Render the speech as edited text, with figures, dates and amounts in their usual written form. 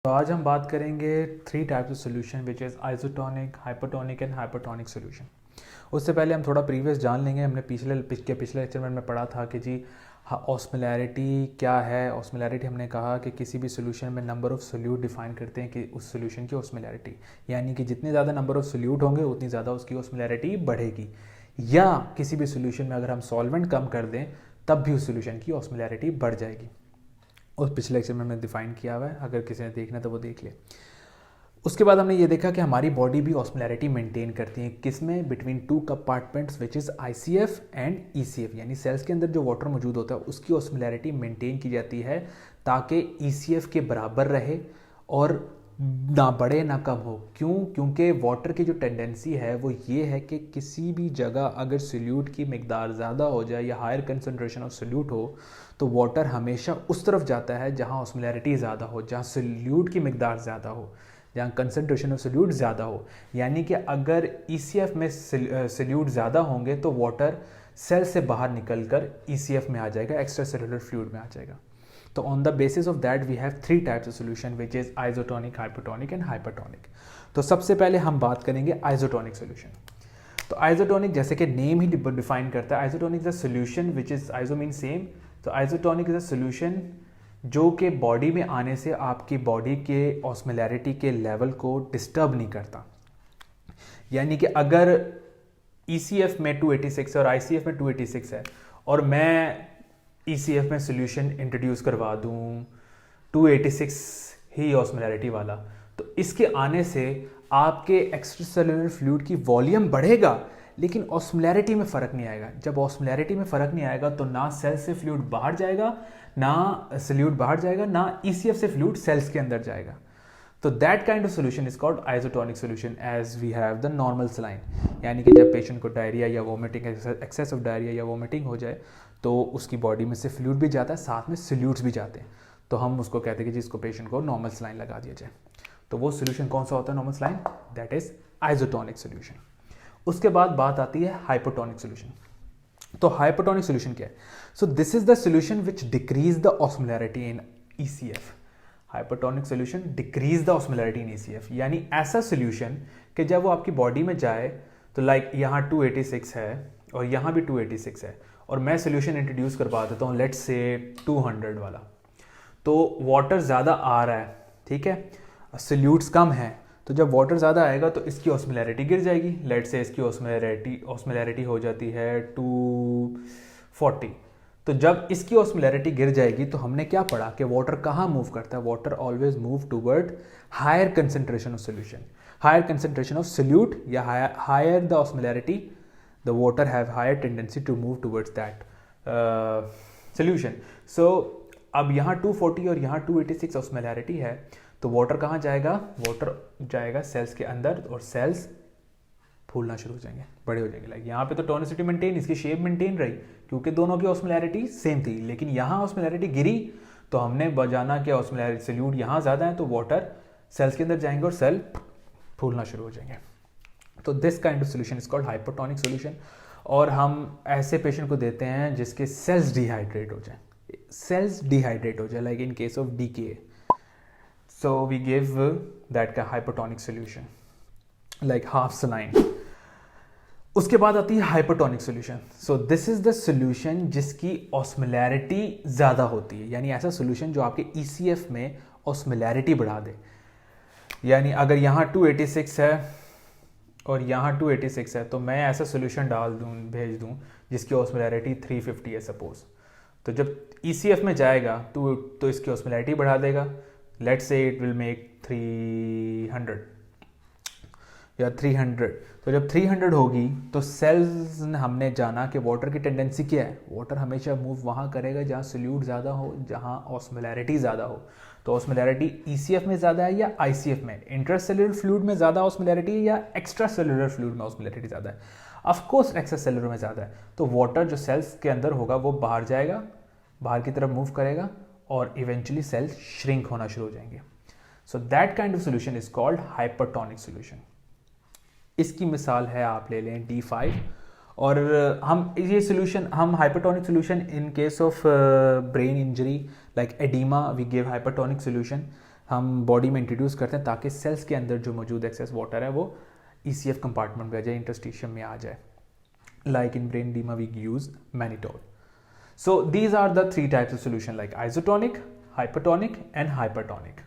तो आज हम बात करेंगे three types of solution which is isotonic, hypotonic and hypertonic solution. उससे पहले हम थोड़ा प्रीवियस जान लेंगे। हमने पिछले लेक्चर में पढ़ा था कि जी ऑस्मोलैरिटी क्या है। ऑस्मोलैरिटी हमने कहा कि किसी भी सोल्यूशन में नंबर ऑफ सोल्यूट डिफाइन करते हैं कि उस सोल्यूशन की ऑस्मोलैरिटी, यानी कि जितने ज़्यादा नंबर ऑफ सोल्यूट होंगे उतनी ज़्यादा उसकी ऑस्मोलैरिटी बढ़ेगी, या किसी भी सोल्यूशन में अगर हम सॉल्वेंट कम कर दें तब भी उस सोल्यूशन की ऑस्मोलैरिटी बढ़ जाएगी। उस पिछले लेक्चर में हमने डिफाइन किया हुआ है, अगर किसी ने देखना है तो वो देख ले। उसके बाद हमने ये देखा कि हमारी बॉडी भी ऑस्मोलैरिटी मेंटेन करती है, किसमें, between two compartments which is ICF and ECF, यानी सेल्स के अंदर जो वाटर मौजूद होता है उसकी ऑस्मोलैरिटी मेंटेन की जाती है ताकि ईसीएफ के बराबर रहे और ना बढ़े ना कम हो। क्यों? क्योंकि वाटर की जो टेंडेंसी है वो ये है कि किसी भी जगह अगर सोल्यूट की मिकदार ज़्यादा हो जाए या हायर कंसनट्रेशन ऑफ सोल्यूट हो तो वाटर हमेशा उस तरफ जाता है जहाँ ऑस्मोलैरिटी ज़्यादा हो, जहाँ सोल्यूट की मिकदार ज़्यादा हो, जहाँ कंसनट्रेशन ऑफ सोल्यूट ज़्यादा हो। यानी कि अगर ईसीएफ में सोल्यूट ज़्यादा होंगे तो वाटर सेल से बाहर निकल कर ईसीएफ में आ जाएगा, एक्स्ट्रा सेलुलर फ्लूइड में आ जाएगा। तो on the basis of that we have three types of solution which is isotonic, hypotonic and hypertonic. तो सबसे पहले हम बात करेंगे आइसोटोनिक सोल्यूशन। तो आइसोटोनिक जैसे कि नेम ही डिफाइन करता है, isotonic is a solution which is, iso mean same, तो आइसोटोनिक इज अ सोल्यूशन जो कि बॉडी में आने से आपकी बॉडी के ऑस्मोलैरिटी के लेवल को डिस्टर्ब नहीं करता। यानी कि अगर ECF में 286 है और ICF में 286 है और मैं ECF में सोल्यूशन इंट्रोड्यूस करवा दूं 286 ही ऑस्मोलैरिटी वाला, तो इसके आने से आपके एक्स्ट्रा सेलुलर फ्लूइड की वॉल्यूम बढ़ेगा लेकिन ऑस्मोलैरिटी में फ़र्क नहीं आएगा। जब ऑस्मोलैरिटी में फ़र्क नहीं आएगा तो ना सेल से फ्लूइड बाहर जाएगा, ना सोल्यूट बाहर जाएगा, ना ECF से फ्लूइड सेल्स के अंदर जाएगा। तो that kind of solution is called isotonic solution as we have the normal saline. यानी कि जब पेशेंट को डायरिया या वोमिटिंग, एक्सेस ऑफ डायरिया या वोमिटिंग हो जाए तो उसकी बॉडी में से फ्लूइड भी जाता है, साथ में सोल्यूट्स भी जाते हैं, तो हम उसको कहते हैं कि जिसको पेशेंट को नॉर्मल सलाइन लगा दिया जाए। तो वो सोल्यूशन कौन सा होता है normal saline? That is isotonic solution. उसके बाद बात आती है हाइपोटोनिक सोल्यूशन। तो हाइपोटोनिक सोल्यूशन क्या है? So this is the solution which decrease the osmolarity in ECF। Hypotonic solution decrease the osmolarity in ECF, यानी ऐसा सोल्यूशन कि जब वो आपकी बॉडी में जाए तो लाइक यहाँ 286 है और यहाँ भी 286 है और मैं सोल्यूशन इंट्रोड्यूस करवा देता हूँ लेट्स से 200 वाला, तो वाटर ज़्यादा आ रहा है, ठीक है, सोल्यूट्स कम है, तो जब वाटर ज़्यादा आएगा तो इसकी ऑस्मोलैरिटी गिर जाएगी। लेट्स से इसकी ऑस्मोलैरिटी हो जाती है 240। तो जब इसकी ऑस्मोलैरिटी गिर जाएगी तो हमने क्या पढ़ा कि वाटर कहाँ मूव करता है? Water always move toward higher concentration of solution, higher concentration of solute या higher the osmolarity, the water have higher tendency to move towards that solution. So अब यहाँ 240 और यहाँ 286 ऑस्मोलैरिटी है, तो वाटर कहाँ जाएगा? वाटर जाएगा सेल्स के अंदर और सेल्स फूलना शुरू हो जाएंगे, बड़े हो जाएंगे। लाइक यहाँ पे तो टोनिसिटी मेंटेन, इसकी शेप मेंटेन रही क्योंकि दोनों की ऑस्मोलैरिटी सेम थी, लेकिन यहाँ ऑस्मोलैरिटी गिरी तो हमने बजाना कि ऑस्मोलैरिटी सोल्यूट यहाँ ज़्यादा है तो वाटर सेल्स के अंदर जाएंगे और सेल फूलना शुरू हो जाएंगे। तो this kind of solution is called hypotonic solution. और हम ऐसे पेशेंट को देते हैं जिसके सेल्स डिहाइड्रेट हो जाए, सेल्स डिहाइड्रेट हो जाए, like in case of DKA, so we give that का hypertonic solution like half saline। उसके बाद आती है hypertonic solution. So this is the solution जिसकी ऑस्मोलैरिटी ज़्यादा होती है, यानी ऐसा सोल्यूशन जो आपके ECF में ऑस्मोलैरिटी बढ़ा दे। यानी अगर यहाँ 286 है और यहाँ 286 है तो मैं ऐसा सोल्यूशन डाल दूँ, भेज दूँ जिसकी ऑस्मोलैरिटी 350 है सपोज, तो जब ECF में जाएगा तो इसकी ऑस्मोलैरिटी बढ़ा देगा। Let's say it will make 300 या 300, तो जब 300 होगी तो सेल्स ने हमने जाना कि वाटर की टेंडेंसी क्या है, वाटर हमेशा मूव वहाँ करेगा जहाँ सोल्यूट ज़्यादा हो, जहाँ ऑस्मोलैरिटी ज़्यादा हो। तो ऑस्मोलैरिटी ECF में ज़्यादा है या ICF में, इंट्रासेल्युलर फ्लूइड में ज़्यादा ऑस्मोलैरिटी है या एक्स्ट्रा सेलुलर फ्लूइड में ऑस्मोलैरिटी ज़्यादा है? ऑफकोर्स एक्स्ट्रा सेलुलर में ज़्यादा है। तो वाटर जो सेल्स के अंदर होगा वो बाहर जाएगा, बाहर की तरफ मूव करेगा और इवेंचुअली सेल्स श्रिंक होना शुरू हो जाएंगे। So that kind of solution is called hypertonic solution. इसकी मिसाल है, आप ले लें D5, और हम ये सोल्यूशन, हम hypertonic solution in case of brain injury like oedema we give hypertonic solution. हम बॉडी में इंट्रोड्यूस करते हैं ताकि सेल्स के अंदर जो मौजूद एक्सेस वाटर है वो ECF कंपार्टमेंट में आ जाए, इंटरस्टिशियम में आ जाए. Like in brain edema we use mannitol. So these are the three types of solution, like isotonic, hypertonic and hypertonic.